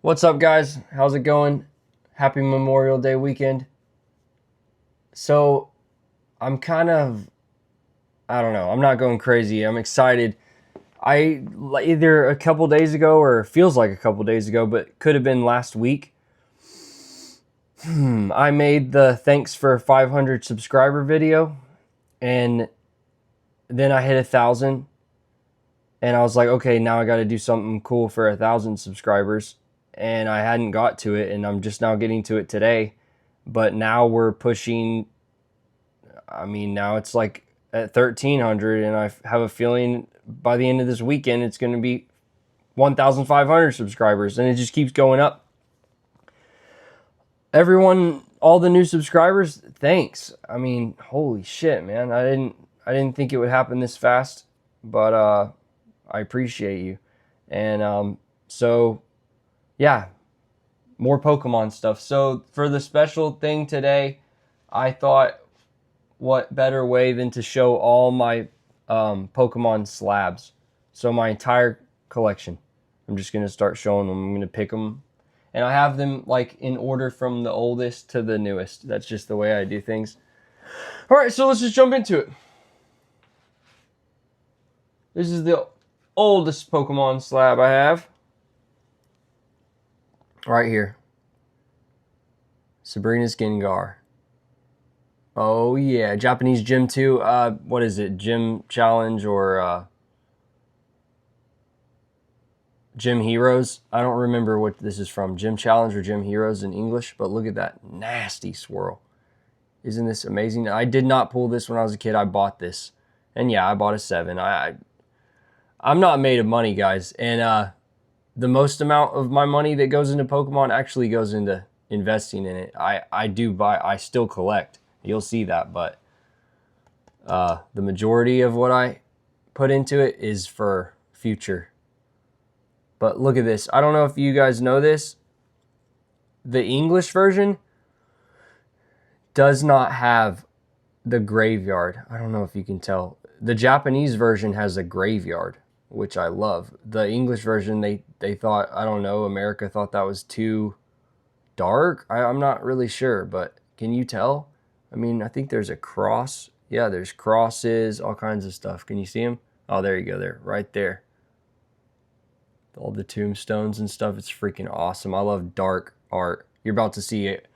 What's up, guys? How's it going? Happy Memorial Day weekend. So, I'm kind of, I don't know, I'm not going crazy. I'm excited. Either a couple days ago or feels like a couple days ago, but could have been last week. I made the thanks for 500 subscriber video, and then I hit 1,000, and I was like, okay, now I got to do something cool for 1,000 subscribers, and I hadn't got to it, and I'm just now getting to it today. But now we're pushing. I mean, now it's like at 1,300, and I have a feeling by the end of this weekend it's going to be 1,500 subscribers, and it just keeps going up. Everyone, all the new subscribers, thanks. I mean, holy shit, man! I didn't think it would happen this fast, but I appreciate you, and so yeah, more Pokemon stuff. So for the special thing today, I thought, what better way than to show all my Pokemon slabs. So my entire collection. I'm just going to start showing them. I'm going to pick them. And I have them like in order from the oldest to the newest. That's just the way I do things. All right, so let's just jump into it. This is the oldest Pokemon slab I have. Right here. Sabrina's Gengar. Oh yeah, Japanese Gym 2. What is it? Gym Challenge or Gym Heroes? I don't remember what this is from. Gym Challenge or Gym Heroes in English, but look at that nasty swirl. Isn't this amazing? I did not pull this when I was a kid. I bought this. And yeah, I bought a 7. I'm not made of money, guys. And the most amount of my money that goes into Pokemon actually goes into investing in it. I still collect. You'll see that, but the majority of what I put into it is for future. But look at this. I don't know if you guys know this. The English version does not have the graveyard. I don't know if you can tell. The Japanese version has a graveyard, which I love. The English version, they thought, I don't know, America thought that was too dark. I'm not really sure, but can you tell? I mean, I think there's a cross. Yeah, there's crosses, all kinds of stuff. Can you see them? Oh, there you go, there, right there. All the tombstones and stuff. It's freaking awesome. I love dark art. You're about to see it.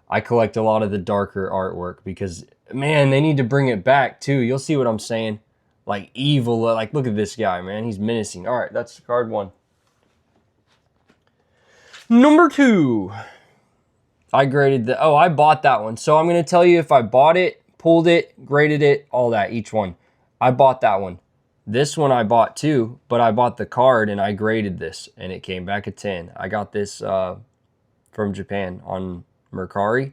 I collect a lot of the darker artwork because, man, they need to bring it back too. You'll see what I'm saying. Like evil, like look at this guy, man. He's menacing. All right, that's card 1. Number 2. I graded I bought that one. So I'm going to tell you if I bought it, pulled it, graded it, all that, each one. I bought that one. This one I bought too, but I bought the card and I graded this and it came back a 10. I got this from Japan on Mercari,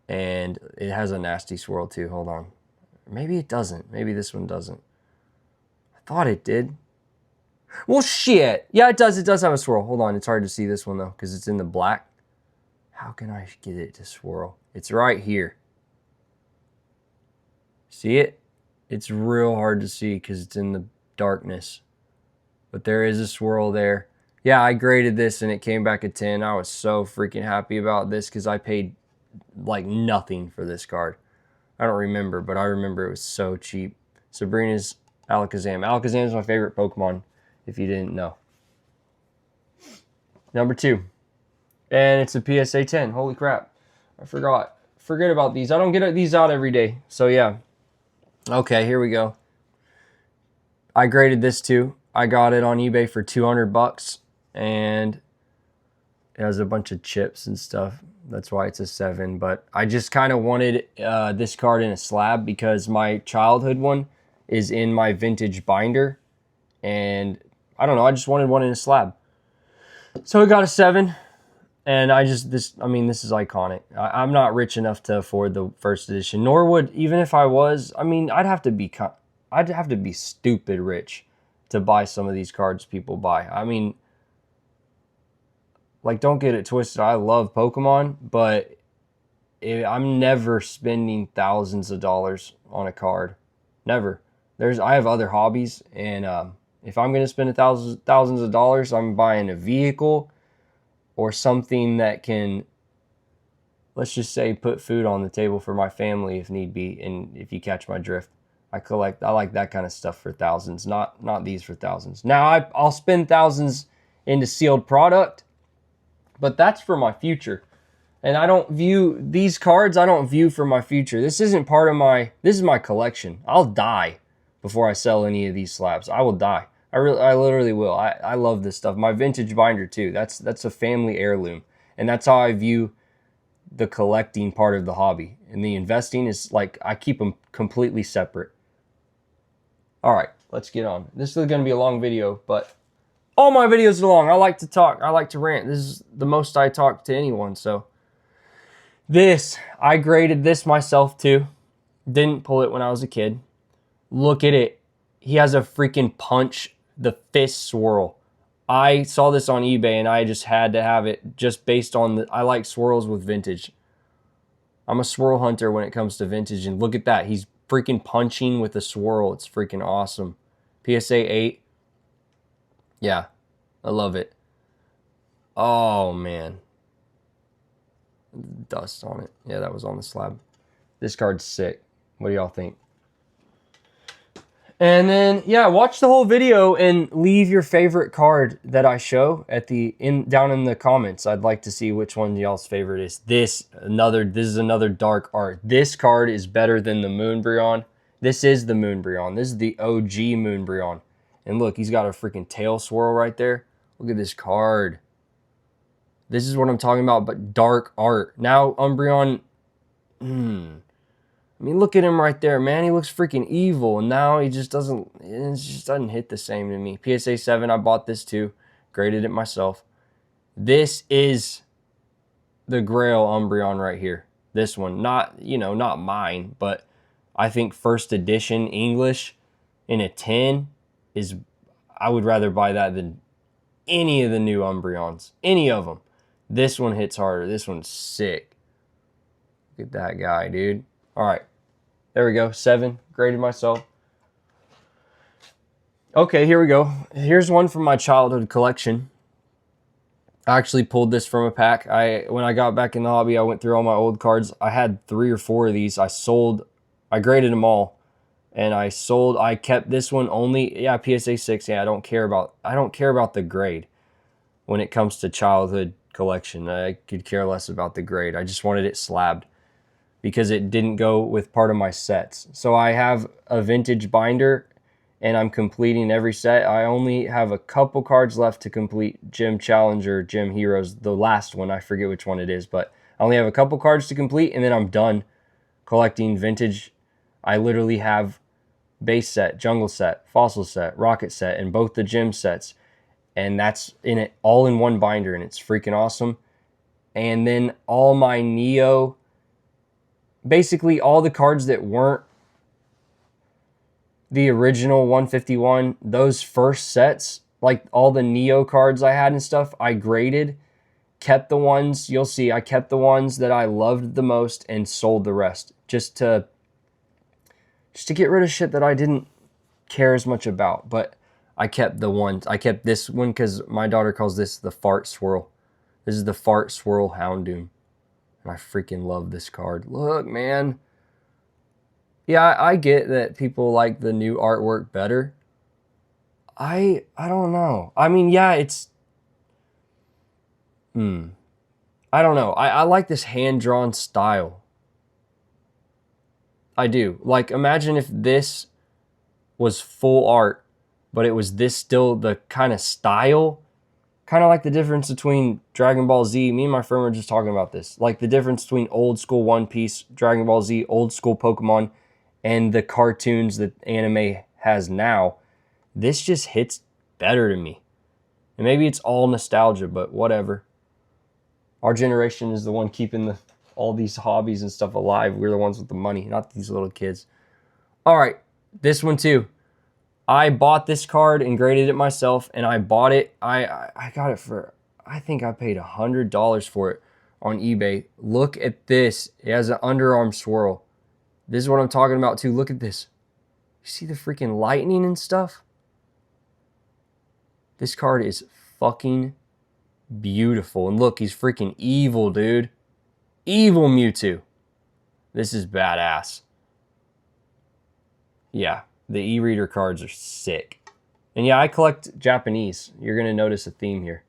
and it has a nasty swirl too. Hold on. Maybe it doesn't. Maybe this one doesn't. I thought it did. Well, shit. Yeah, it does. It does have a swirl. Hold on. It's hard to see this one though because it's in the black. How can I get it to swirl? It's right here. See it? It's real hard to see because it's in the darkness. But there is a swirl there. Yeah, I graded this and it came back a 10. I was so freaking happy about this because I paid like nothing for this card. I don't remember, but I remember it was so cheap. Sabrina's Alakazam. Alakazam is my favorite Pokemon, if you didn't know. Number 2. And it's a PSA 10. Holy crap. I forgot. Forget about these. I don't get these out every day. So yeah. Okay, here we go. I graded this too. I got it on eBay for $200 and it has a bunch of chips and stuff. That's why it's a 7. But I just kind of wanted this card in a slab because my childhood one is in my vintage binder. And I don't know, I just wanted one in a slab. So I got a 7. And this is iconic. I'm not rich enough to afford the first edition, nor would, even if I was, I'd have to be stupid rich to buy some of these cards people buy. Like, don't get it twisted. I love Pokemon, but I'm never spending thousands of dollars on a card. Never. I have other hobbies, and if I'm going to spend thousands of dollars, I'm buying a vehicle, or something that can, let's just say, put food on the table for my family if need be, and if you catch my drift. I like that kind of stuff for thousands, not these for thousands. Now I'll spend thousands into sealed product, but that's for my future. And I don't view these cards, I don't view for my future. This isn't part of this is my collection. I'll die before I sell any of these slabs. I will die. I literally will. I love this stuff. My vintage binder too. That's a family heirloom. And that's how I view the collecting part of the hobby. And the investing is like, I keep them completely separate. All right, let's get on. This is going to be a long video, but all my videos are long. I like to talk. I like to rant. This is the most I talk to anyone. So this, I graded this myself too. Didn't pull it when I was a kid. Look at it. He has a freaking punch, the fist swirl. I saw this on eBay and I just had to have it just based on I like swirls with vintage. I'm a swirl hunter when it comes to vintage, and look at that. He's freaking punching with a swirl. It's freaking awesome. PSA 8. Yeah, I love it. Oh, man. Dust on it. Yeah, that was on the slab. This card's sick. What do y'all think? And then, yeah, watch the whole video and leave your favorite card that I show at down in the comments. I'd like to see which one y'all's favorite is. This is another dark art. This card is better than the Moonbryon. This is the Moonbryon. This is the OG Moonbryon. And look, he's got a freaking tail swirl right there. Look at this card. This is what I'm talking about, but dark art. Now, Umbreon, I mean, look at him right there, man. He looks freaking evil, and now it just doesn't hit the same to me. PSA 7, I bought this too. Graded it myself. This is the Grail Umbreon right here. This one, not mine, but I think first edition English in a 10 is, I would rather buy that than any of the new Umbreons. Any of them. This one hits harder. This one's sick. Look at that guy, dude. All right, there we go, 7, graded myself. Okay, here we go. Here's one from my childhood collection. I actually pulled this from a pack. When I got back in the hobby, I went through all my old cards. I had 3 or 4 of these. I graded them all, and I kept this one only, yeah, PSA 6, yeah, I don't care about the grade when it comes to childhood collection. I could care less about the grade. I just wanted it slabbed, because it didn't go with part of my sets. So I have a vintage binder, and I'm completing every set. I only have a couple cards left to complete Gym Challenger, Gym Heroes, the last one. I forget which one it is, but I only have a couple cards to complete, and then I'm done collecting vintage. I literally have base set, jungle set, fossil set, rocket set, and both the gym sets. And that's in it all in one binder, and it's freaking awesome. And then all my Neo, basically all the cards that weren't the original 151, those first sets, like all the Neo cards I had and stuff, I graded, kept the ones, you'll see, I kept the ones that I loved the most and sold the rest, just to get rid of shit that I didn't care as much about. But I kept the ones, I kept this one because my daughter calls this the Fart Swirl. This is the Fart Swirl Houndoom. I freaking love this card. Look, man. Yeah, I get that people like the new artwork better. I don't know. I mean, yeah, it's... I don't know. I like this hand-drawn style. I do. Like, imagine if this was full art, but it was this still the kind of style. Kind of like the difference between Dragon Ball Z. Me and my friend were just talking about this. Like the difference between old school One Piece, Dragon Ball Z, old school Pokemon, and the cartoons that anime has now. This just hits better to me. And maybe it's all nostalgia, but whatever. Our generation is the one keeping all these hobbies and stuff alive. We're the ones with the money, not these little kids. All right, this one too. I bought this card and graded it myself, and I bought it. I got it for, I think I paid $100 for it on eBay. Look at this. It has an underarm swirl. This is what I'm talking about too. Look at this. You see the freaking lightning and stuff? This card is fucking Beautiful. And look, he's freaking evil, dude. Evil Mewtwo. This is badass. Yeah, the e-reader cards are sick. And yeah, I collect Japanese. You're going to notice a theme here.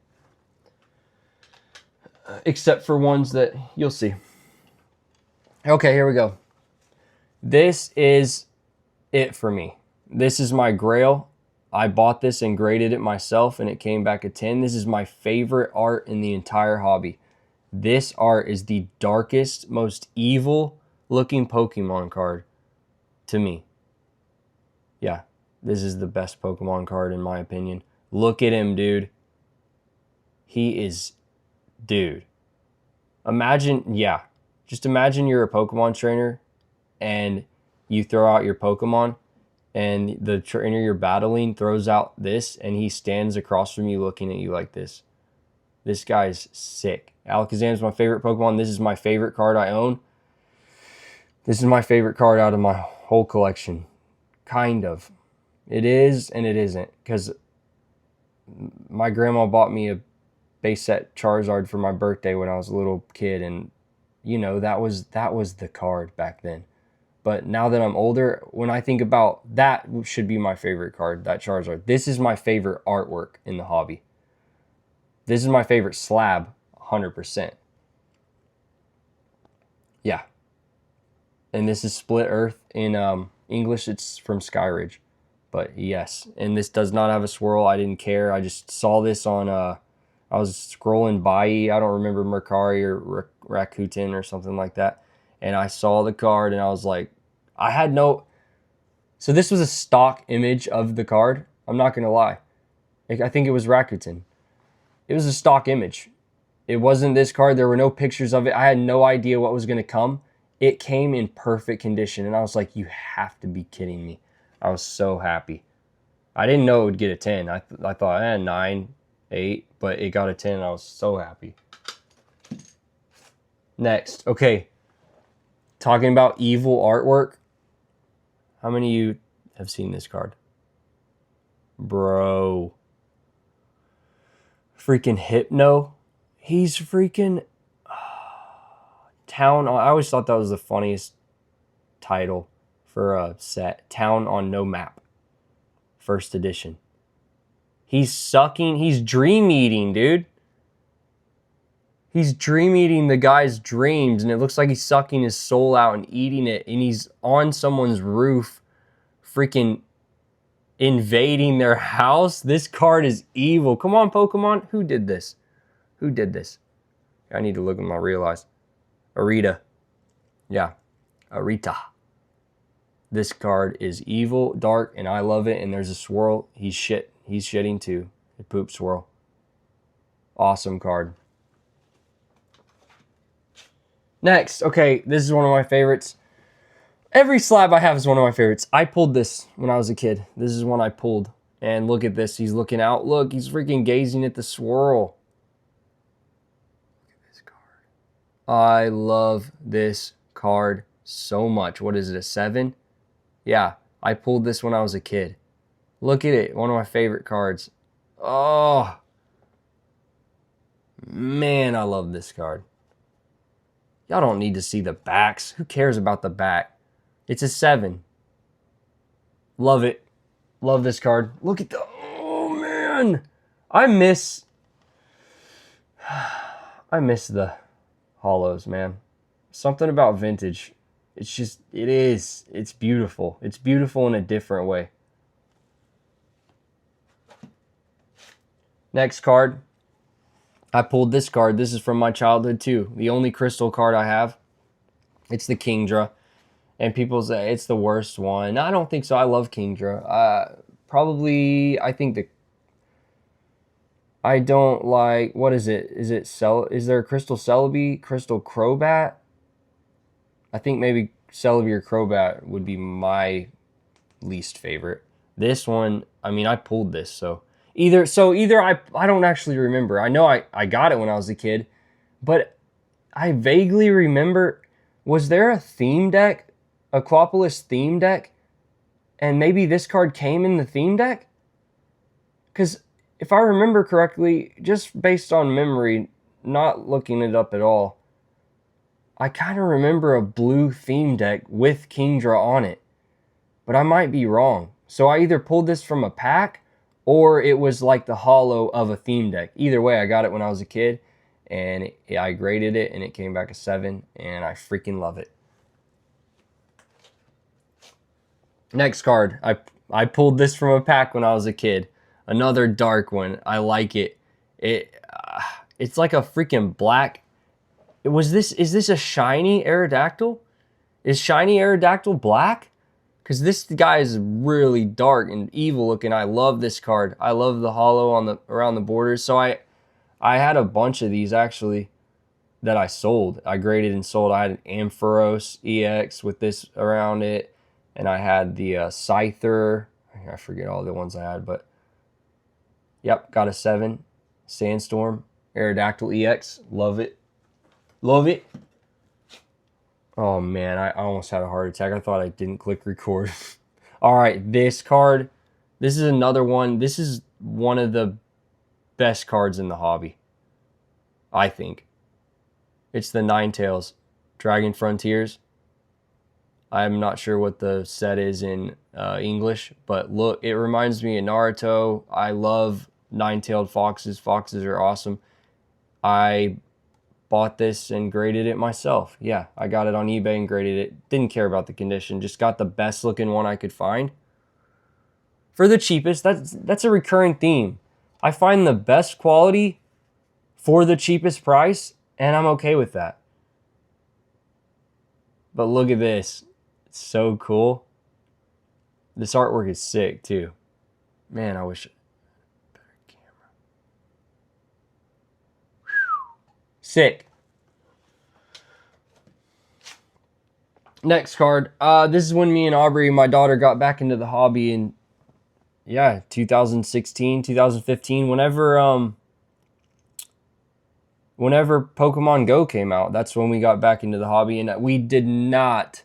Except for ones that you'll see. Okay, here we go. This is it for me. This is my grail. I bought this and graded it myself, and it came back a 10. This is my favorite art in the entire hobby. This art is the darkest, most evil looking Pokemon card to me. Yeah, this is the best Pokemon card in my opinion. Look at him, dude. He is, dude. Imagine, yeah, just imagine you're a Pokemon trainer and you throw out your Pokemon and the trainer you're battling throws out this and he stands across from you looking at you like this. This guy's sick. Alakazam is my favorite Pokemon. This is my favorite card I own. This is my favorite card out of my whole collection. Kind of. It is and it isn't, because my grandma bought me a base set Charizard for my birthday when I was a little kid, and you know, that was the card back then. But now that I'm older, when I think about that, should be my favorite card, that Charizard. This is my favorite artwork in the hobby. This is my favorite slab, 100%. Yeah. And this is Split Earth. In English, it's from Skyridge. But yes, and this does not have a swirl. I didn't care. I just saw this on, I was scrolling by, I don't remember, Mercari or Rakuten or something like that. And I saw the card and I was like, I had no... So this was a stock image of the card. I'm not going to lie. I think it was Rakuten. It was a stock image. It wasn't this card. There were no pictures of it. I had no idea what was going to come. It came in perfect condition. And I was like, you have to be kidding me. I was so happy. I didn't know it would get a 10. I thought, 9, 8. But it got a 10 and I was so happy. Next. Okay. Talking about evil artwork. How many of you have seen this card? Bro. Freaking Hypno. He's freaking... Town... I always thought that was the funniest title for a set. Town on No Map. First edition. He's sucking... He's dream eating, dude. He's dream eating the guy's dreams, and it looks like he's sucking his soul out and eating it, and he's on someone's roof freaking invading their house. This card is evil. Come on, Pokemon. Who did this? Who did this? I need to look at my real eyes. Arita. Yeah, Arita. This card is evil, dark, and I love it, and there's a swirl. He's shit. He's shitting too. A poop swirl. Awesome card. Next, okay, this is one of my favorites. Every slab I have is one of my favorites. I pulled this when I was a kid. This is one I pulled. And look at this. He's looking out. Look, he's freaking gazing at the swirl. Look at this card. I love this card so much. What is it, a 7? Yeah, I pulled this when I was a kid. Look at it. One of my favorite cards. Oh, man, I love this card. Y'all don't need to see the backs. Who cares about the back? It's a 7. Love it. Love this card. Look at the... Oh, man. I miss the hollows, man. Something about vintage. It's just... It is. It's beautiful. It's beautiful in a different way. Next card. I pulled this card. This is from my childhood too. The only crystal card I have. It's the Kingdra. And people say it's the worst one. I don't think so. I love Kingdra. Probably, I think I don't like, what is it? Is there a Crystal Celebi? Crystal Crobat? I think maybe Celebi or Crobat would be my least favorite. This one, I mean, I pulled this, so... Either I don't actually remember. I know I got it when I was a kid, but I vaguely remember, was there a theme deck, Aquapolis theme deck, and maybe this card came in the theme deck? Because if I remember correctly, just based on memory, not looking it up at all, I kind of remember a blue theme deck with Kingdra on it, but I might be wrong. So I either pulled this from a pack or it was like the holo of a theme deck. Either way, I got it when I was a kid, and I graded it, and it came back a 7, and I freaking love it. Next card. I pulled this from a pack when I was a kid. Another dark one. I like it. It's like a freaking black. Is this a shiny Aerodactyl? Is shiny Aerodactyl black? Because this guy is really dark and evil looking. I love this card. I love the holo on the around the borders. So I had a bunch of these actually that I sold. I graded and sold. I had an Ampharos EX with this around it, and I had the Scyther. I forget all the ones I had, but yep, got a 7. Sandstorm Aerodactyl EX. Love it. Love it. Oh man, I almost had a heart attack. I thought I didn't click record. All right, this card. This is another one. This is one of the best cards in the hobby, I think. It's the Ninetales Dragon Frontiers. I'm not sure what the set is in English, but look, it reminds me of Naruto. I love nine-tailed foxes. Foxes are awesome. I bought this and graded it myself. Yeah, I got it on eBay and graded it. Didn't care about the condition. Just got the best looking one I could find. For the cheapest, that's a recurring theme. I find the best quality for the cheapest price, and I'm okay with that. But look at this. It's so cool. This artwork is sick too. Man, I wish... better camera. Sick. Next card. This is when me and Aubrey, my daughter, got back into the hobby in, 2016, 2015. Whenever Pokemon Go came out, that's when we got back into the hobby. And we did not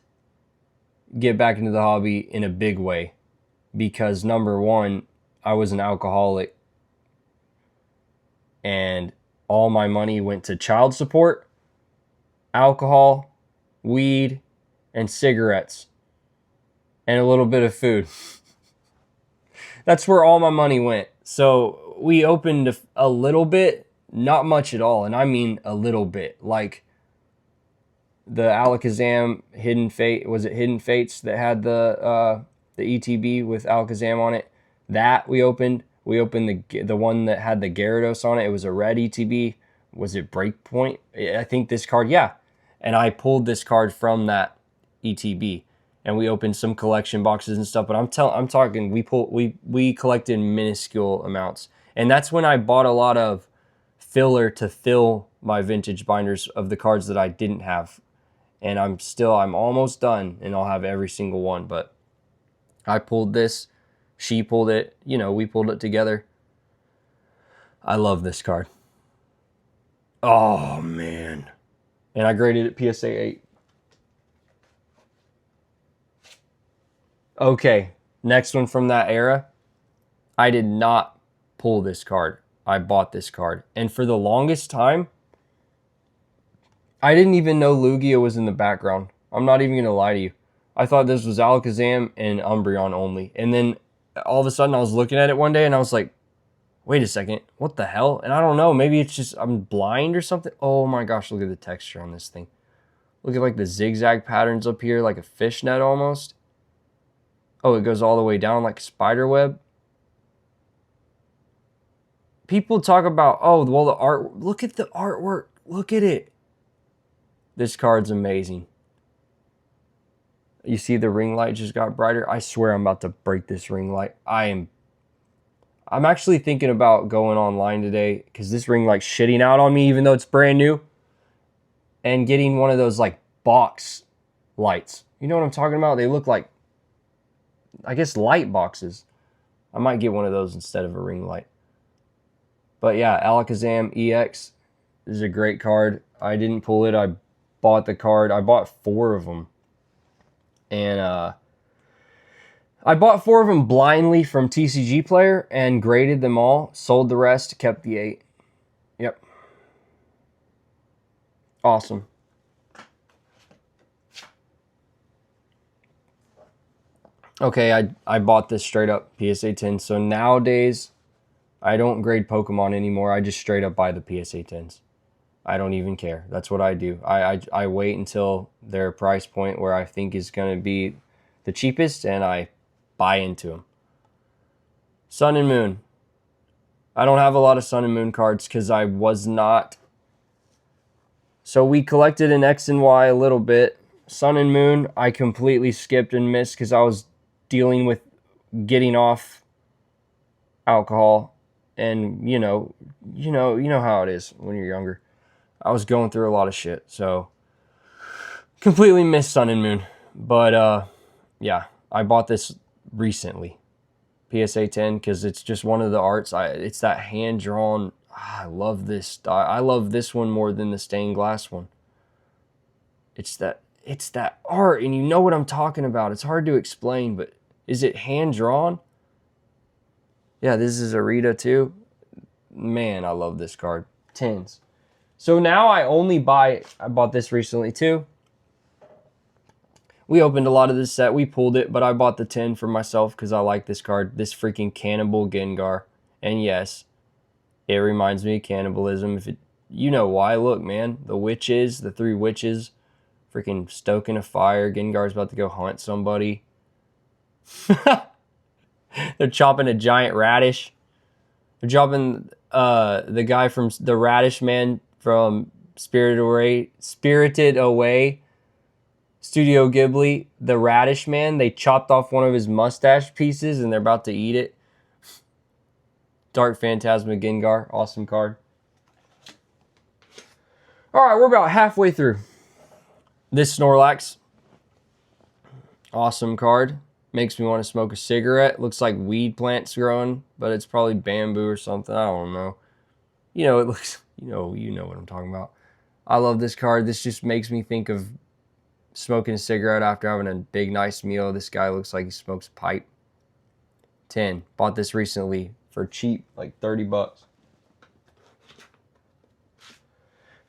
get back into the hobby in a big way because, number one, I was an alcoholic and all my money went to child support, alcohol, weed, and cigarettes, and a little bit of food. That's where all my money went. So we opened a little bit, not much at all, and I mean a little bit. Like the Alakazam Hidden Fate, was it Hidden Fates that had the ETB with Alakazam on it? That we opened. We opened the one that had the Gyarados on it. It was a red ETB. Was it Breakpoint? I think this card, yeah. And I pulled this card from that ETB, and we opened some collection boxes and stuff. But I'm talking, we collected minuscule amounts, and that's when I bought a lot of filler to fill my vintage binders of the cards that I didn't have. And I'm almost done, and I'll have every single one. But I pulled this. She pulled it. We pulled it together. I love this card. Oh, man. And I graded it PSA 8. Okay, next one from that era. I did not pull this card. I bought this card. And for the longest time, I didn't even know Lugia was in the background. I'm not even going to lie to you. I thought this was Alakazam and Umbreon only. And then all of a sudden I was looking at it one day and I was like, wait a second, what the hell? And I don't know, maybe it's just I'm blind or something. Oh my gosh, look at the texture on this thing. Look at like the zigzag patterns up here, like a fishnet almost. Oh, it goes all the way down like a spider web. People talk about, oh, well, the art. Look at the artwork. Look at it. This card's amazing. You see the ring light just got brighter? I swear I'm about to break this ring light. I'm actually thinking about going online today because this ring light's shitting out on me even though it's brand new, and getting one of those like box lights. You know what I'm talking about? They look like, I guess, light boxes. I might get one of those instead of a ring light. But yeah, Alakazam EX is a great card. I didn't pull it. I bought the card. I bought 4 of them. And I bought 4 of them blindly from TCG Player and graded them all, sold the rest, kept the 8. Yep. Awesome. Okay, I bought this straight up PSA 10. So nowadays, I don't grade Pokemon anymore. I just straight up buy the PSA 10s. I don't even care. That's what I do. I wait until their price point where I think is going to be the cheapest, and I buy into them. Sun and Moon. I don't have a lot of Sun and Moon cards because I was not. So we collected an X and Y a little bit. Sun and Moon, I completely skipped and missed because I was dealing with getting off alcohol, and you know how it is when you're younger. I was going through a lot of shit, so completely missed Sun and Moon. But yeah, I bought this recently, PSA 10, because it's just one of the arts. It's that hand drawn. I love this. I love this one more than the stained glass one. It's that art, and you know what I'm talking about. It's hard to explain, but is it hand drawn? Yeah, this is a Rita too. Man, I love this card. 10s. So now I bought this recently too. We opened a lot of this set. We pulled it, but I bought the 10 for myself because I like this card. This freaking Cannibal Gengar. And yes, it reminds me of cannibalism. You know why. Look, man. The witches, the 3 witches, freaking stoking a fire. Gengar's about to go hunt somebody. They're chopping a giant radish. They're chopping the guy from the Radish Man from Spirited Away, Studio Ghibli, the Radish Man. They chopped off one of his mustache pieces and they're about to eat it. Dark Phantasma Gengar, awesome card. All right, we're about halfway through. This Snorlax, awesome card. Makes me want to smoke a cigarette. Looks like weed plants growing, but it's probably bamboo or something. I don't know. You know, it looks, you know what I'm talking about. I love this card. This just makes me think of smoking a cigarette after having a big, nice meal. This guy looks like he smokes a pipe. 10. Bought this recently for cheap, like 30 bucks.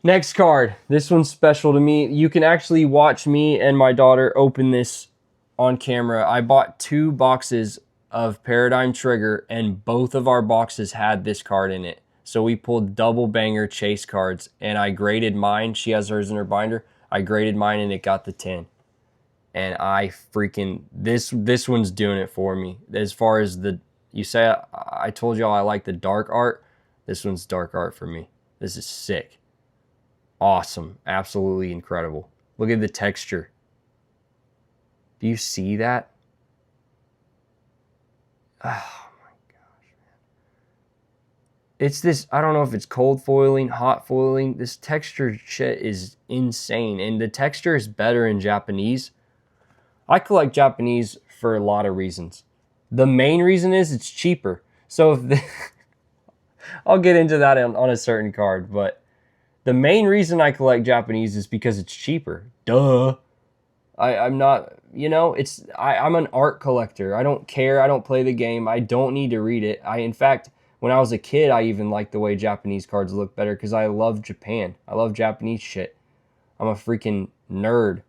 Next card. This one's special to me. You can actually watch me and my daughter open this on camera. I bought 2 boxes of Paradigm Trigger, and both of our boxes had this card in it. So we pulled double banger chase cards, and I graded mine. She has hers in her binder. I graded mine, and it got the 10. And I freaking, this one's doing it for me. As far as you say, I told y'all I like the dark art. This one's dark art for me. This is sick. Awesome. Absolutely incredible. Look at the texture. Do you see that? Oh my gosh, man. It's this, I don't know if it's cold foiling, hot foiling. This texture shit is insane. And the texture is better in Japanese. I collect Japanese for a lot of reasons. The main reason is it's cheaper. So if I'll get into that on a certain card, but the main reason I collect Japanese is because it's cheaper. Duh. I'm not, I'm an art collector. I don't care. I don't play the game. I don't need to read it. In fact, when I was a kid, I even liked the way Japanese cards look better because I love Japan. I love Japanese shit. I'm a freaking nerd.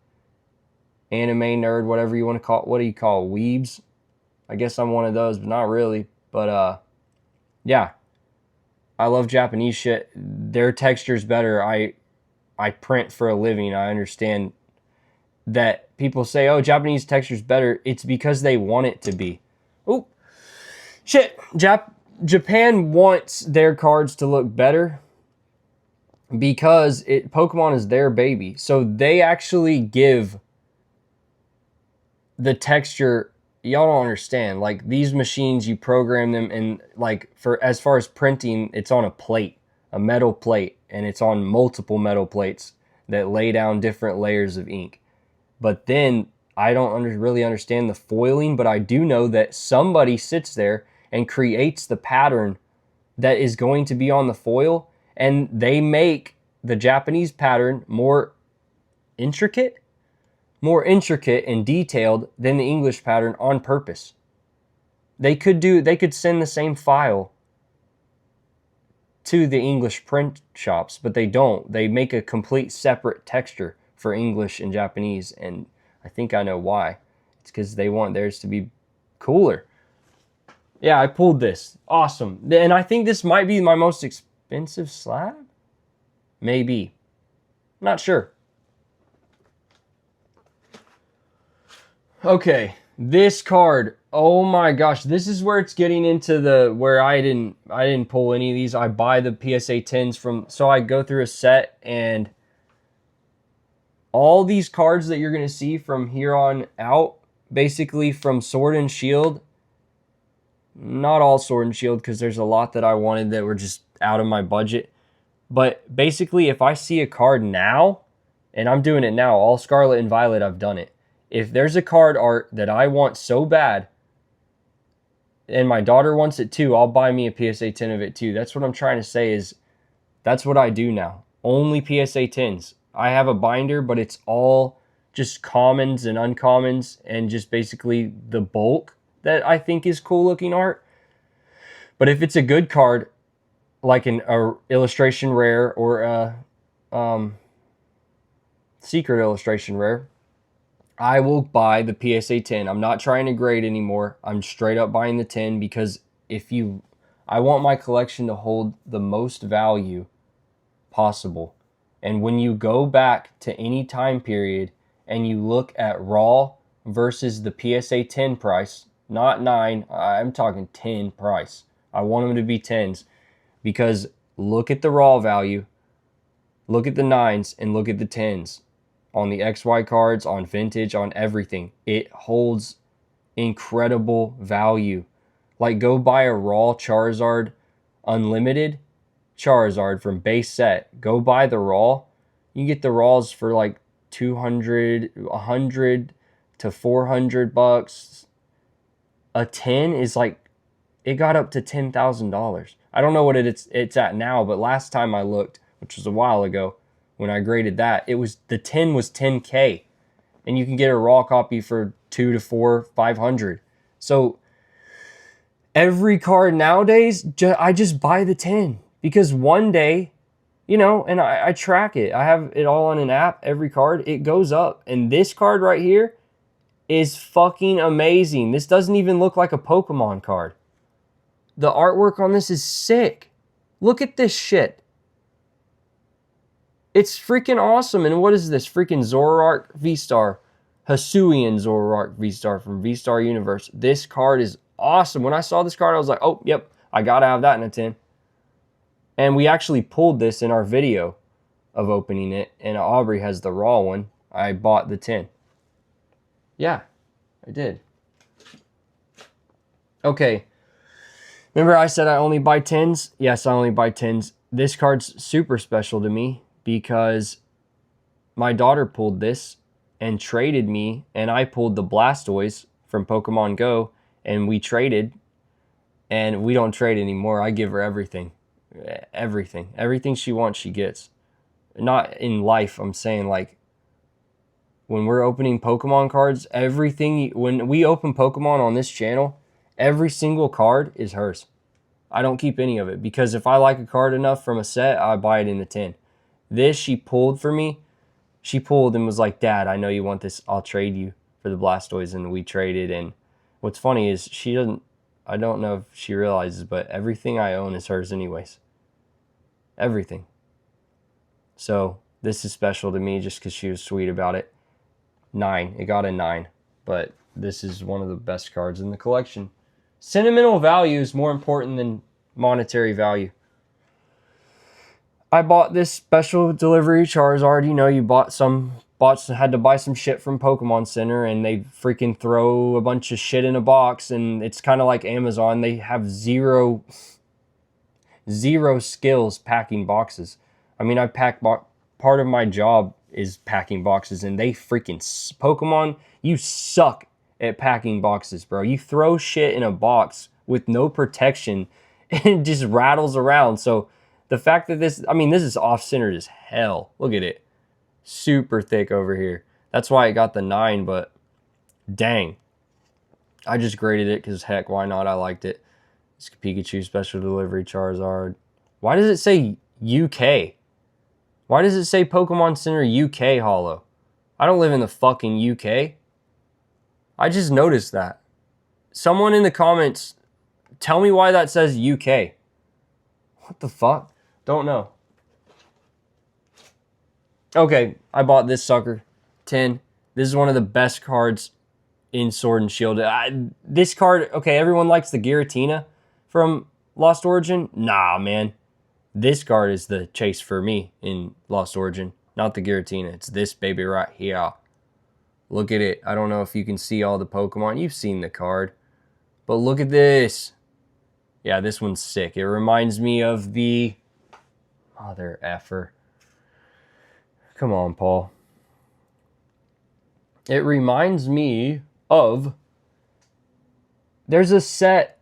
Anime nerd, whatever you want to call it. What do you call it? Weebs? I guess I'm one of those, but not really. But, yeah. I love Japanese shit. Their texture's better. I print for a living. I understand that people say, oh, Japanese texture's better. It's because they want it to be. Oh, shit. Japan wants their cards to look better because Pokemon is their baby. So they actually give the texture. Y'all don't understand. Like, these machines, you program them, and like, for as far as printing, it's on a plate, a metal plate, and it's on multiple metal plates that lay down different layers of ink. But then I don't really understand the foiling, but I do know that somebody sits there and creates the pattern that is going to be on the foil, and they make the Japanese pattern more intricate. more intricate and detailed than the English pattern on purpose. They could send the same file to the English print shops, but they don't. They make a complete separate texture for English and Japanese, and I think I know why. It's because they want theirs to be cooler. Yeah, I pulled this. Awesome. And I think this might be my most expensive slab? Maybe. Not sure. Okay, this card. Oh my gosh, this is where it's getting into the where I didn't pull any of these. I buy the PSA 10s from, so I go through a set, and all these cards that you're going to see from here on out, basically from Sword and Shield, not all Sword and Shield, because there's a lot that I wanted that were just out of my budget. But basically, if I see a card now, and I'm doing it now, all Scarlet and Violet, I've done it. If there's a card art that I want so bad, and my daughter wants it too, I'll buy me a PSA 10 of it too. That's what I'm trying to say, is that's what I do now. Only PSA 10s. I have a binder, but it's all just commons and uncommons, and just basically the bulk that I think is cool looking art. But if it's a good card, like an illustration rare or a secret illustration rare, I will buy the PSA 10. I'm not trying to grade anymore. I'm straight up buying the 10, because I want my collection to hold the most value possible. And when you go back to any time period and you look at raw versus the PSA 10 price, not 9, I'm talking 10 price. I want them to be 10s, because look at the raw value, look at the 9s, and look at the 10s. On the XY cards, on vintage, on everything. It holds incredible value. Like, go buy a raw Charizard Unlimited Charizard from base set. Go buy the raw. You get the raws for like 200, 100 to 400 bucks. A 10 is like, it got up to $10,000. I don't know what it's at now, but last time I looked, which was a while ago, when I graded that, the 10 was 10K, and you can get a raw copy for 2 to 4, 500. So every card nowadays, I just buy the 10, because one day, and I track it. I have it all on an app. Every card, it goes up. And this card right here is fucking amazing. This doesn't even look like a Pokemon card. The artwork on this is sick. Look at this shit. It's freaking awesome. And what is this? Freaking Zoroark V-Star. Hisuian Zoroark V-Star from V-Star Universe. This card is awesome. When I saw this card, I was like, oh, yep, I gotta have that in a 10. And we actually pulled this in our video of opening it. And Aubrey has the raw one. I bought the 10. Yeah, I did. Okay. Remember I said I only buy 10s? Yes, I only buy 10s. This card's super special to me, because my daughter pulled this and traded me, and I pulled the Blastoise from Pokemon Go, and we traded, and we don't trade anymore. I give her everything. Everything. Everything she wants, she gets. Not in life, I'm saying, like, when we're opening Pokemon cards, when we open Pokemon on this channel, every single card is hers. I don't keep any of it, because if I like a card enough from a set, I buy it in the 10. This, she pulled for me. She pulled and was like, Dad, I know you want this. I'll trade you for the Blastoise. And we traded. And what's funny is I don't know if she realizes, but everything I own is hers anyways. Everything. So this is special to me just because she was sweet about it. 9. It got a 9. But this is one of the best cards in the collection. Sentimental value is more important than monetary value. I bought this special delivery Charizard. You had to buy some shit from Pokemon Center, and they freaking throw a bunch of shit in a box, and it's kind of like Amazon. They have zero skills packing boxes. I mean, part of my job is packing boxes, and they freaking Pokemon, you suck at packing boxes, bro. You throw shit in a box with no protection, and it just rattles around. So the fact that this is off-centered as hell. Look at it. Super thick over here. That's why it got the 9, but dang. I just graded it because heck, why not? I liked it. It's Pikachu Special Delivery Charizard. Why does it say UK? Why does it say Pokemon Center UK Holo? I don't live in the fucking UK. I just noticed that. Someone in the comments, tell me why that says UK. What the fuck? Don't know. Okay, I bought this sucker. 10. This is one of the best cards in Sword and Shield. This card, okay, everyone likes the Giratina from Lost Origin. Nah, man. This card is the chase for me in Lost Origin. Not the Giratina. It's this baby right here. Look at it. I don't know if you can see all the Pokemon. You've seen the card. But look at this. Yeah, this one's sick. It reminds me of the... Mother effer. Come on, Paul. It reminds me of... There's a set...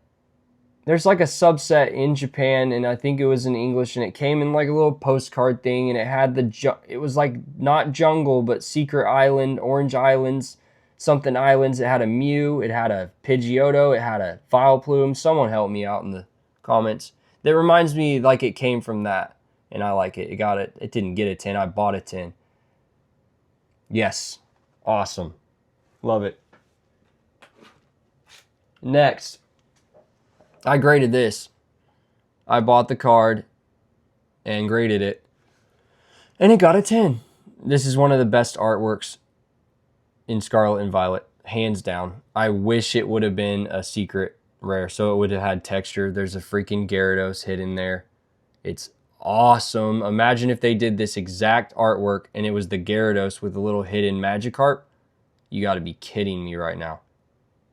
There's like a subset in Japan, and I think it was in English, and it came in like a little postcard thing, and it had the... It was like not jungle, but Secret Island, Orange Islands, something islands. It had a Mew, it had a Pidgeotto, it had a Vileplume. Someone help me out in the comments. That reminds me like it came from that, and I like it. It got it. It didn't get a 10. I bought a 10. Yes. Awesome. Love it. Next. I graded this. I bought the card and graded it. And it got a 10. This is one of the best artworks in Scarlet and Violet. Hands down. I wish it would have been a secret rare, so it would have had texture. There's a freaking Gyarados hidden there. It's awesome. Imagine if they did this exact artwork and it was the Gyarados with a little hidden Magikarp. You got to be kidding me right now.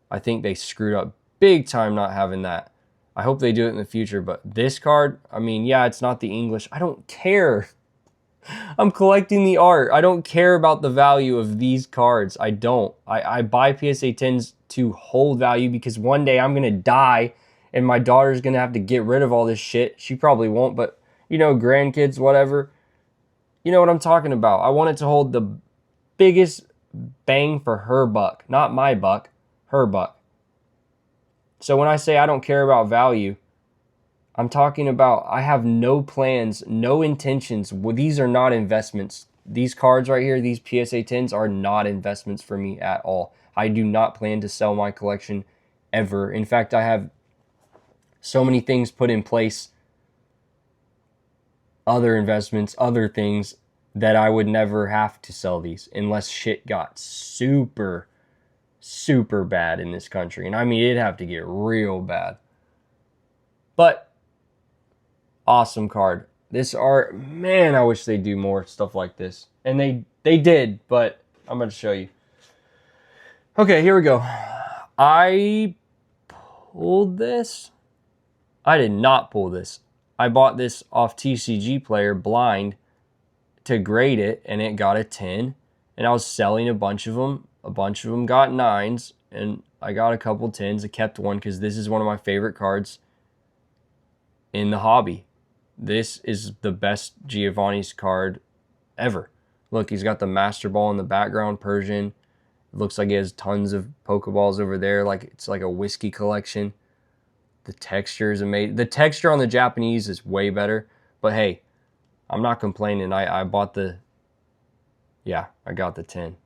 I think they screwed up big time not having that. I hope they do it in the future, but this card, I mean, yeah, it's not the English. I don't care. I'm collecting the art. I don't care about the value of these cards. I don't. I buy PSA 10s to hold value because one day I'm going to die and my daughter's going to have to get rid of all this shit. She probably won't, but, you know, grandkids, whatever. You know what I'm talking about. I want it to hold the biggest bang for her buck. Not my buck, her buck. So when I say I don't care about value, I'm talking about I have no plans, no intentions. Well, these are not investments. These cards right here, these PSA 10s are not investments for me at all. I do not plan to sell my collection ever. In fact, I have so many things put in place, other investments, other things, that I would never have to sell these unless shit got super bad in this country. And I mean, it'd have to get real bad. But awesome card. This art, man, I wish they'd do more stuff like this. And they did, but I'm going to show you. Okay, here we go. I pulled this. I did not pull this. I bought this off TCG Player blind to grade it, and it got a 10. And I was selling a bunch of them. A bunch of them got 9s, and I got a couple 10s. I kept one because this is one of my favorite cards in the hobby. This is the best Giovanni's card ever. Look, he's got the Master Ball in the background, Persian. It looks like he has tons of Pokeballs over there, like it's like a whiskey collection. The texture is amazing. The texture on the Japanese is way better, but hey, I'm not complaining. I bought the... Yeah, I got the 10.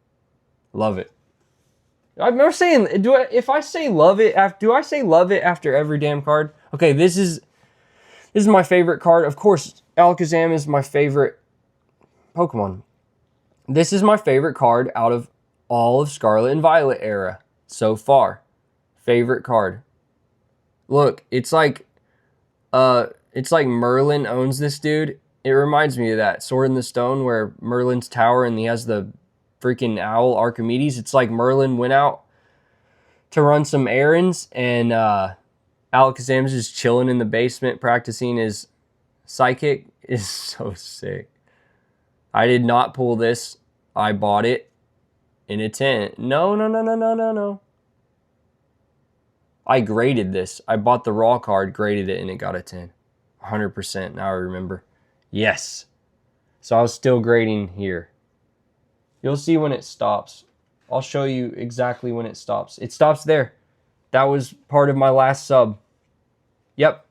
Love it. I remember saying, if I say love it, do I say love it after every damn card? Okay, this is my favorite card. Of course, Alakazam is my favorite Pokemon. This is my favorite card out of all of Scarlet and Violet era so far. Favorite card. Look, it's like Merlin owns this dude. It reminds me of that Sword in the Stone where Merlin's tower and he has the freaking owl Archimedes. It's like Merlin went out to run some errands and Alakazam's just chilling in the basement practicing his psychic. Is so sick. I did not pull this. I bought it in a 10. No. I graded this. I bought the raw card, graded it, and it got a 10. 100%. Now I remember. Yes. So I was still grading here. You'll see when it stops. I'll show you exactly when it stops. It stops there. That was part of my last sub. Yep.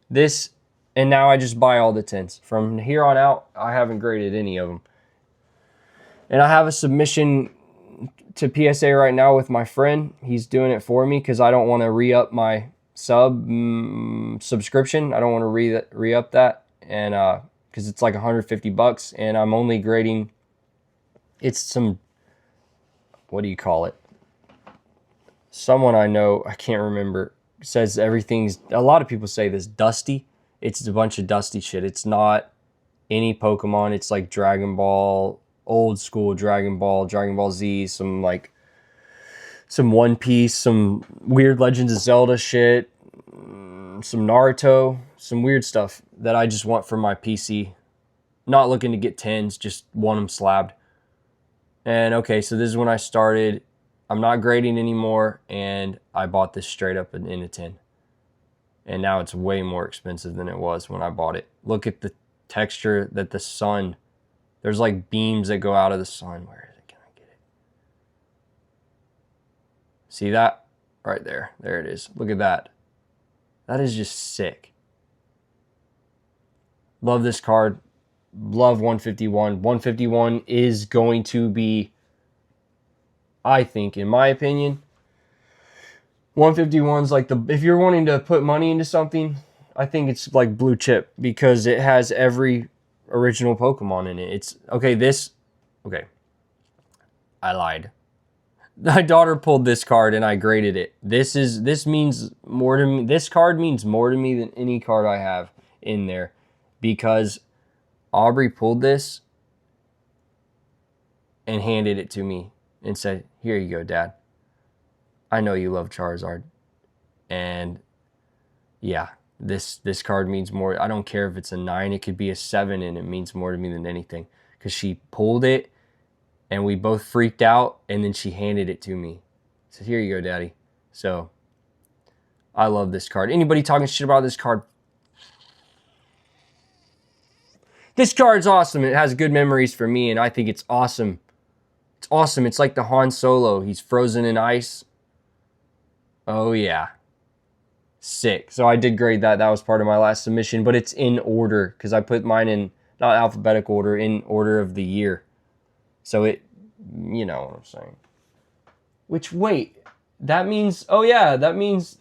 This, and now I just buy all the 10s. From here on out, I haven't graded any of them. And I have a submission to PSA right now with my friend. He's doing it for me because I don't want to re-up my subscription. I don't want to re-up that, and because it's like $150, and I'm only grading. It's some, what do you call it? Someone I know, I can't remember, says everything's, a lot of people say this, dusty. It's a bunch of dusty shit. It's not any Pokemon. It's like Dragon Ball, old school Dragon Ball Z, some One Piece, some weird Legends of Zelda shit, some Naruto, some weird stuff that I just want for my PC. Not looking to get 10s, just want them slabbed. And okay, so this is when I started. I'm not grading anymore, and I bought this straight up in a 10. And now it's way more expensive than it was when I bought it. Look at the texture that the sun, there's like beams that go out of the sun. Where is it? Can I get it? See that? Right there. There it is. Look at that. That is just sick. Love this card. Love 151. 151 is going to be, I think, in my opinion, 151's like the, if you're wanting to put money into something, I think it's like blue chip because it has every original Pokemon in it. It's, okay, I lied. My daughter pulled this card and I graded it. This means more to me. This card means more to me than any card I have in there because Aubrey pulled this and handed it to me and said, "Here you go, Dad. I know you love Charizard." And yeah, this card means more. I don't care if it's a 9, it could be a 7, and it means more to me than anything. Because she pulled it, and we both freaked out, and then she handed it to me. Said, "Here you go, Daddy." So, I love this card. Anybody talking shit about this card? This card's awesome. It has good memories for me, and I think it's awesome. It's awesome. It's like the Han Solo. He's frozen in ice. Oh, yeah. Sick. So I did grade that. That was part of my last submission, but it's in order because I put mine in, not alphabetical order, in order of the year. So it, you know what I'm saying. Which, wait, that means, oh yeah, that means,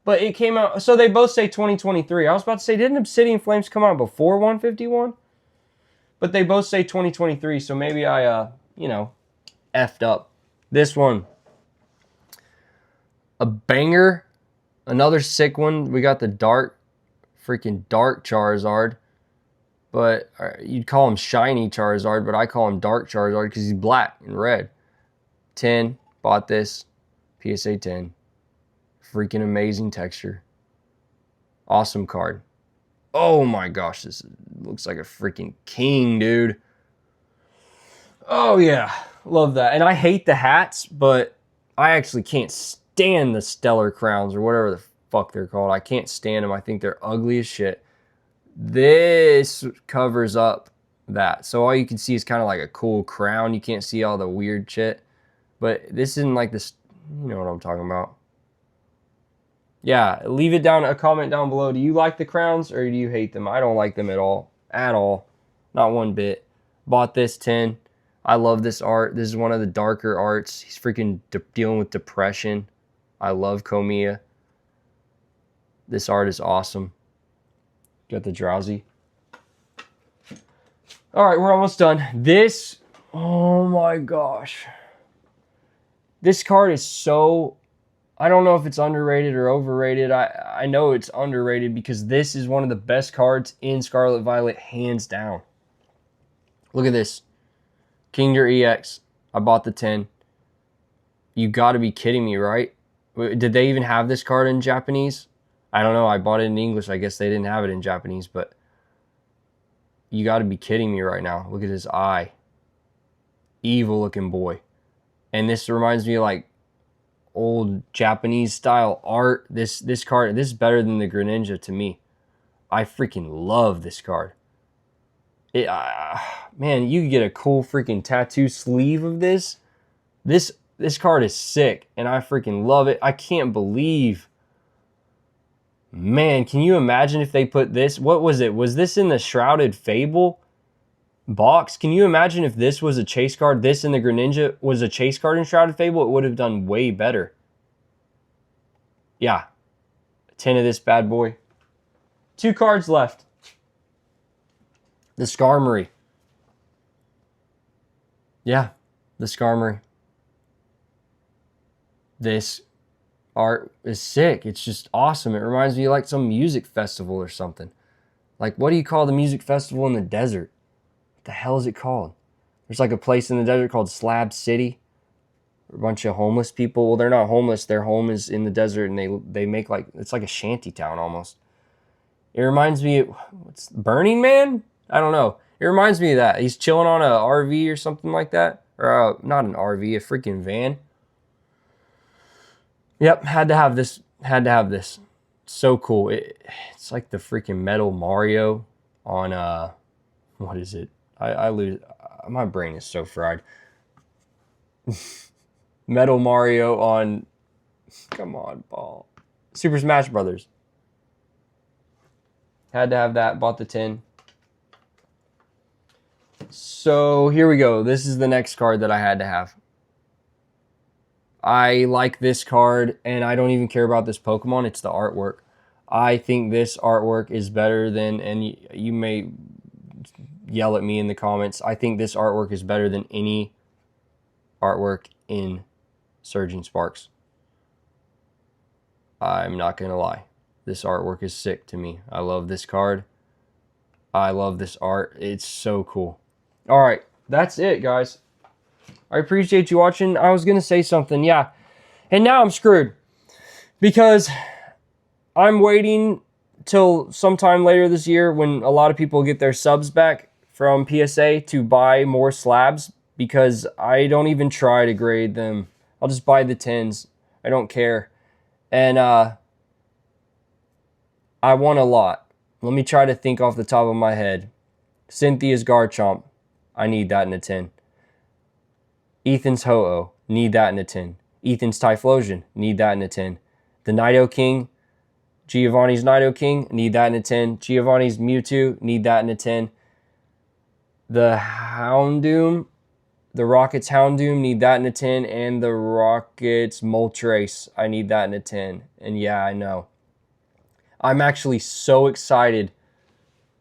but it came out, so they both say 2023. I was about to say, didn't Obsidian Flames come out before 151? But they both say 2023, so maybe I, effed up. This one, a banger, another sick one. We got the freaking dark Charizard. But you'd call him shiny Charizard, but I call him dark Charizard because he's black and red. 10, bought this, PSA 10. Freaking amazing texture. Awesome card. Oh my gosh, this looks like a freaking king, dude. Oh yeah, love that. And I hate the hats, but I actually can't stand the Stellar Crowns or whatever the fuck they're called. I can't stand them. I think they're ugly as shit. This covers up that. So all you can see is kind of like a cool crown. You can't see all the weird shit. But this isn't like this, you know what I'm talking about. Yeah, leave it down, a comment down below. Do you like the crowns or do you hate them? I don't like them at all. At all. Not one bit. Bought this 10. I love this art. This is one of the darker arts. He's freaking dealing with depression. I love Komiya. This art is awesome. Got the Drowsy. All right, we're almost done. This, oh my gosh. This card is so, I don't know if it's underrated or overrated. I know it's underrated because this is one of the best cards in Scarlet Violet, hands down. Look at this. Kingdra EX. I bought the 10. You got to be kidding me, right? Did they even have this card in Japanese? I don't know. I bought it in English. I guess they didn't have it in Japanese, but you got to be kidding me right now. Look at his eye. Evil looking boy. And this reminds me of like old Japanese style art. This card, this is better than the Greninja to me. I freaking love this card. Man, you could get a cool freaking tattoo sleeve of this. This card is sick, and I freaking love it. I can't believe. Man, can you imagine if they put this? What was it? Was this in the Shrouded Fable box? Can you imagine if this was a chase card? This in the Greninja was a chase card in Shrouded Fable? It would have done way better. Yeah. 10 of this bad boy. 2 cards left. The Skarmory. Yeah, the Skarmory. This art is sick. It's just awesome. It reminds me of like some music festival or something. Like, what do you call the music festival in the desert? What the hell is it called? There's like a place in the desert called Slab City. A bunch of homeless people. Well, they're not homeless. Their home is in the desert, and they make like, it's like a shanty town almost. It reminds me of, what's Burning Man? I don't know. It reminds me of that. He's chilling on a RV or something like that. Or not an RV, a freaking van. Yep, had to have this. Had to have this. So cool. It's like the freaking Metal Mario on, what is it? I lose. My brain is so fried. Metal Mario on, come on, ball. Super Smash Brothers. Had to have that. Bought the 10. So here we go. This is the next card that I had to have. I like this card, and I don't even care about this Pokemon. It's the artwork. I think this artwork is better than, and you may yell at me in the comments, I think this artwork is better than any artwork in Surging Sparks. I'm not going to lie. This artwork is sick to me. I love this card. I love this art. It's so cool. All right, that's it, guys. I appreciate you watching. I was going to say something, yeah. And now I'm screwed. Because I'm waiting till sometime later this year when a lot of people get their subs back from PSA to buy more slabs. Because I don't even try to grade them. I'll just buy the 10s. I don't care. And I want a lot. Let me try to think off the top of my head. Cynthia's Garchomp. I need that in a 10. Ethan's Ho-Oh. Need that in a 10. Ethan's Typhlosion. Need that in a 10. The Nidoking. Giovanni's Nidoking. Need that in a 10. Giovanni's Mewtwo. Need that in a 10. The Houndoom. The Rockets Houndoom. Need that in a 10. And the Rockets Moltres. I need that in a 10. And yeah, I know. I'm actually so excited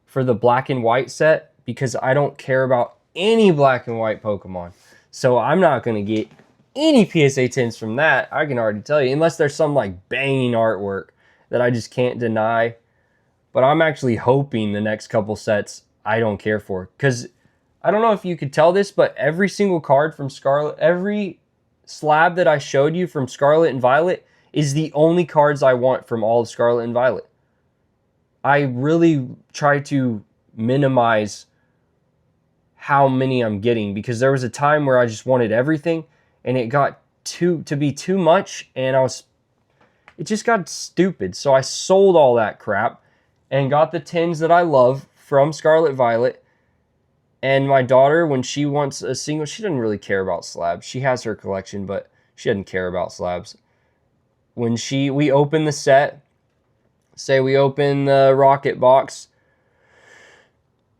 for the black and white set because I don't care about any black and white Pokemon. So I'm not going to get any PSA 10s from that. I can already tell you. Unless there's some like banging artwork that I just can't deny. But I'm actually hoping the next couple sets I don't care for. Because I don't know if you could tell this, but every single card from Scarlet, every slab that I showed you from Scarlet and Violet is the only cards I want from all of Scarlet and Violet. I really try to minimize how many I'm getting because there was a time where I just wanted everything and it got to be too much and it just got stupid. So I sold all that crap and got the 10s that I love from Scarlet Violet. And my daughter, when she wants a single, she doesn't really care about slabs. She has her collection, but she doesn't care about slabs. When we open the set, say we open the Rocket box,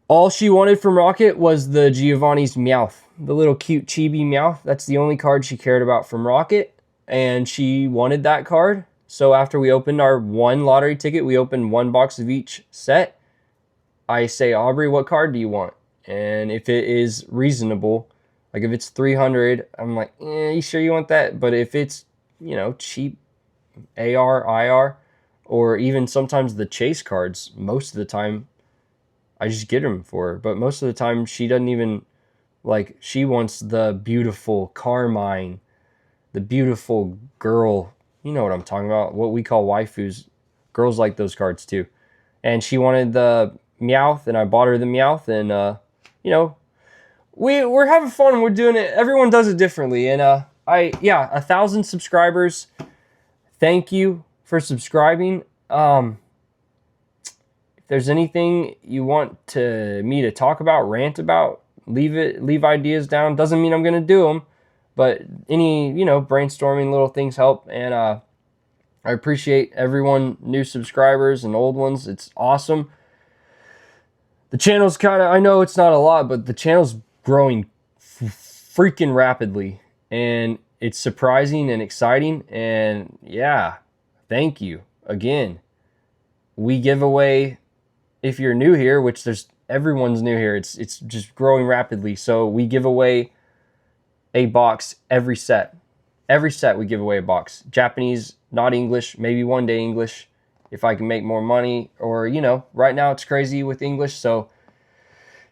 all she wanted from Rocket was the Giovanni's Meowth, the little cute chibi Meowth. That's the only card she cared about from Rocket, and she wanted that card. So after we opened our one lottery ticket, we opened one box of each set. I say, Aubrey, what card do you want? And if it is reasonable, like if it's 300, I'm like, you sure you want that? But if it's, cheap AR, IR, or even sometimes the chase cards, most of the time, I just get them for her. But most of the time, she doesn't even, she wants the beautiful Carmine, the beautiful girl. You know what I'm talking about, what we call waifus. Girls like those cards too. And she wanted the Meowth, and I bought her the Meowth, and, we're having fun. We're doing it. Everyone does it differently. And 1,000 subscribers. Thank you for subscribing. If there's anything you want me to talk about, rant about, leave ideas down. Doesn't mean I'm going to do them, but any, brainstorming little things help. And I appreciate everyone, new subscribers and old ones. It's awesome. The channel's I know it's not a lot, but the channel's growing freaking rapidly, and it's surprising and exciting. And yeah, thank you again. We give away, if you're new here, which everyone's new here, it's just growing rapidly. So we give away a box every set. Every set we give away a box. Japanese, not English, maybe one day English if I can make more money, or right now it's crazy with English. So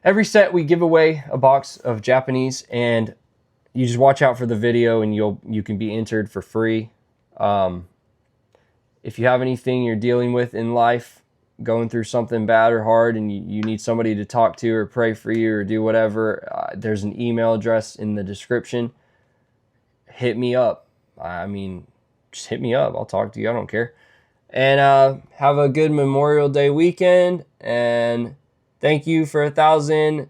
every set we give away a box of Japanese, and you just watch out for the video and you can be entered for free. If you have anything you're dealing with in life, going through something bad or hard, and you need somebody to talk to or pray for you or do whatever, there's an email address in the description. Hit me up. Just hit me up. I'll talk to you. I don't care. And have a good Memorial Day weekend. And thank you for 1,000.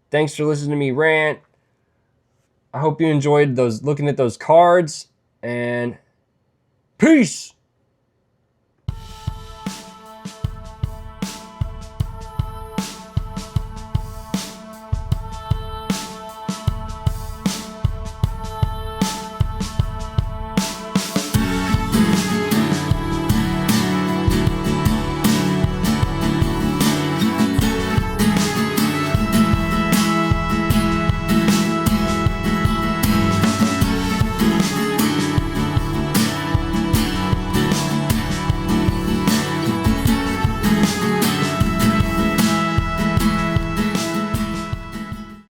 Thanks for listening to me rant. I hope you enjoyed looking at those cards. And peace.